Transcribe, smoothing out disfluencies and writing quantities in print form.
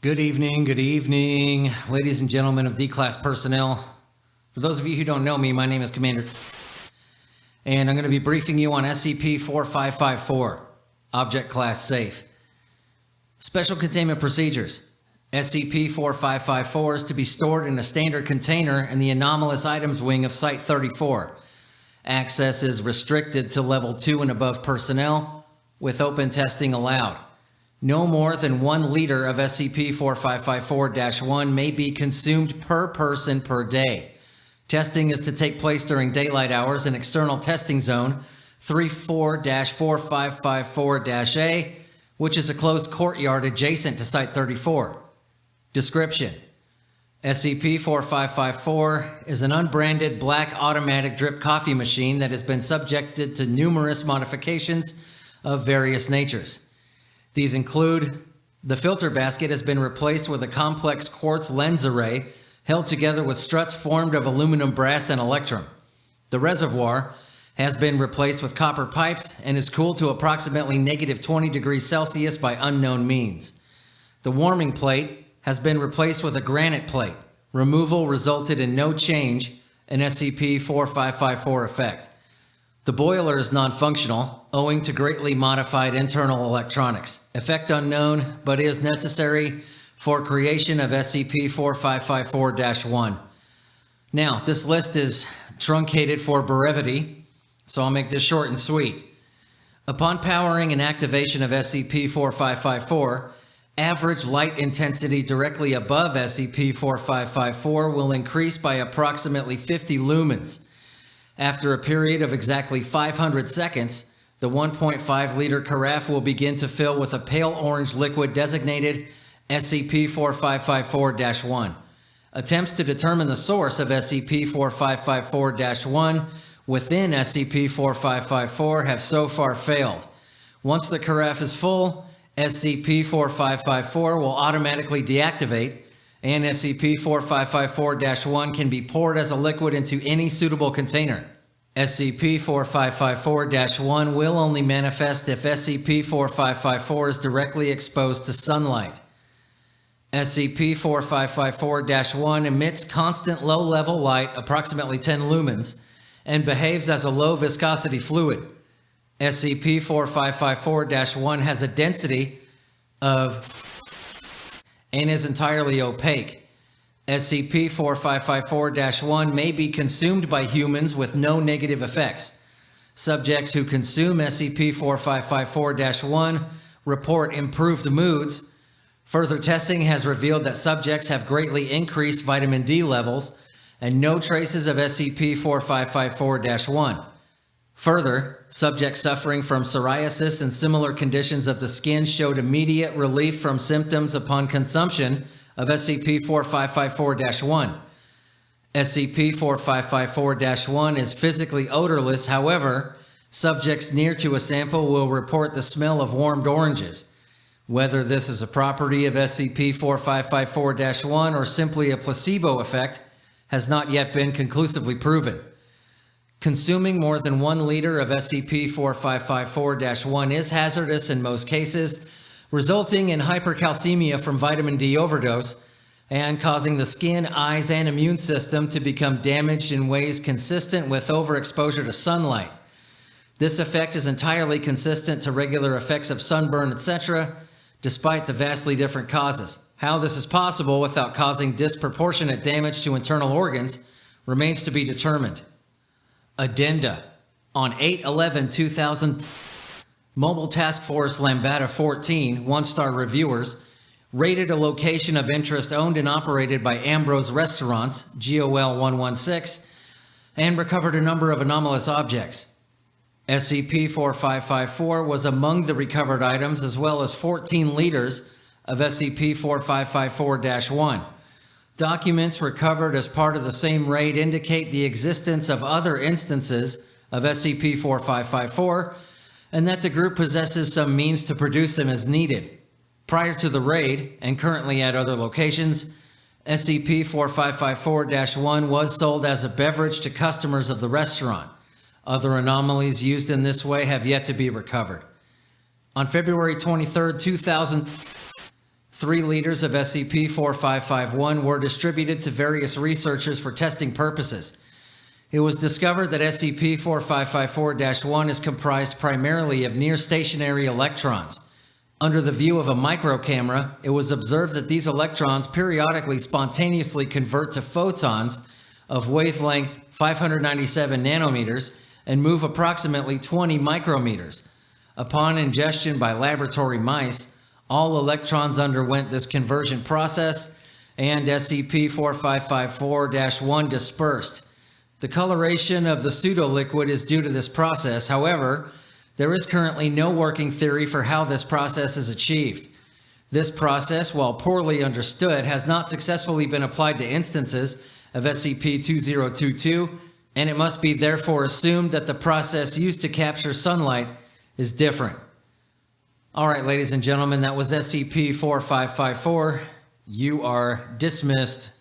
Good evening, ladies and gentlemen of D-Class personnel. For those of you who don't know me, my name is Commander, and I'm going to be briefing you on SCP-4554, Object Class Safe. Special Containment Procedures. SCP-4554 is to be stored in a standard container in the Anomalous Items Wing of Site-34. Access is restricted to Level 2 and above personnel, with open testing allowed. No more than 1 liter of SCP-4554-1 may be consumed per person per day. Testing is to take place during daylight hours in External Testing Zone 34-4554-A, which is a closed courtyard adjacent to Site-34. Description: SCP-4554 is an unbranded black automatic drip coffee machine that has been subjected to numerous modifications of various natures. These include: the filter basket has been replaced with a complex quartz lens array held together with struts formed of aluminum, brass, and electrum. The reservoir has been replaced with copper pipes and is cooled to approximately -20 degrees Celsius by unknown means. The warming plate has been replaced with a granite plate. Removal resulted in no change in SCP-4554 effect. The boiler is non-functional, owing to greatly modified internal electronics. Effect unknown, but is necessary for creation of SCP-4554-1. Now, this list is truncated for brevity, so I'll make this short and sweet. Upon powering and activation of SCP-4554, average light intensity directly above SCP-4554 will increase by approximately 50 lumens. After a period of exactly 500 seconds, the 1.5-liter carafe will begin to fill with a pale orange liquid designated SCP-4554-1. Attempts to determine the source of SCP-4554-1 within SCP-4554 have so far failed. Once the carafe is full, SCP-4554 will automatically deactivate, and SCP-4554-1 can be poured as a liquid into any suitable container. SCP-4554-1 will only manifest if SCP-4554 is directly exposed to sunlight. SCP-4554-1 emits constant low-level light, approximately 10 lumens, and behaves as a low-viscosity fluid. SCP-4554-1 has a density of and is entirely opaque. SCP-4554-1 may be consumed by humans with no negative effects. Subjects who consume SCP-4554-1 report improved moods. Further testing has revealed that subjects have greatly increased vitamin D levels and no traces of SCP-4554-1. Further, subjects suffering from psoriasis and similar conditions of the skin showed immediate relief from symptoms upon consumption of SCP-4554-1. SCP-4554-1 is physically odorless. However, subjects near to a sample will report the smell of warmed oranges. Whether this is a property of SCP-4554-1 or simply a placebo effect has not yet been conclusively proven. Consuming more than 1 liter of SCP-4554-1 is hazardous in most cases, resulting in hypercalcemia from vitamin D overdose and causing the skin, eyes, and immune system to become damaged in ways consistent with overexposure to sunlight. This effect is entirely consistent to regular effects of sunburn, etc., despite the vastly different causes. How this is possible without causing disproportionate damage to internal organs remains to be determined. Addenda. On 8/11/2000, Mobile Task Force Lambda 14 one-star reviewers rated a location of interest owned and operated by Ambrose Restaurants, GOL 116, and recovered a number of anomalous objects. SCP-4554 was among the recovered items, as well as 14 liters of SCP-4554-1. Documents recovered as part of the same raid indicate the existence of other instances of SCP-4554 and that the group possesses some means to produce them as needed. Prior to the raid, and currently at other locations, SCP-4554-1 was sold as a beverage to customers of the restaurant. Other anomalies used in this way have yet to be recovered. On February 23, 2000, 3 liters of SCP-4551 were distributed to various researchers for testing purposes. It was discovered that SCP-4554-1 is comprised primarily of near-stationary electrons. Under the view of a microcamera, it was observed that these electrons periodically spontaneously convert to photons of wavelength 597 nanometers and move approximately 20 micrometers. Upon ingestion by laboratory mice, all electrons underwent this conversion process, and SCP-4554-1 dispersed. The coloration of the pseudo-liquid is due to this process. However, there is currently no working theory for how this process is achieved. This process, while poorly understood, has not successfully been applied to instances of SCP-2022, and it must be therefore assumed that the process used to capture sunlight is different. All right, ladies and gentlemen, that was SCP-4554. You are dismissed.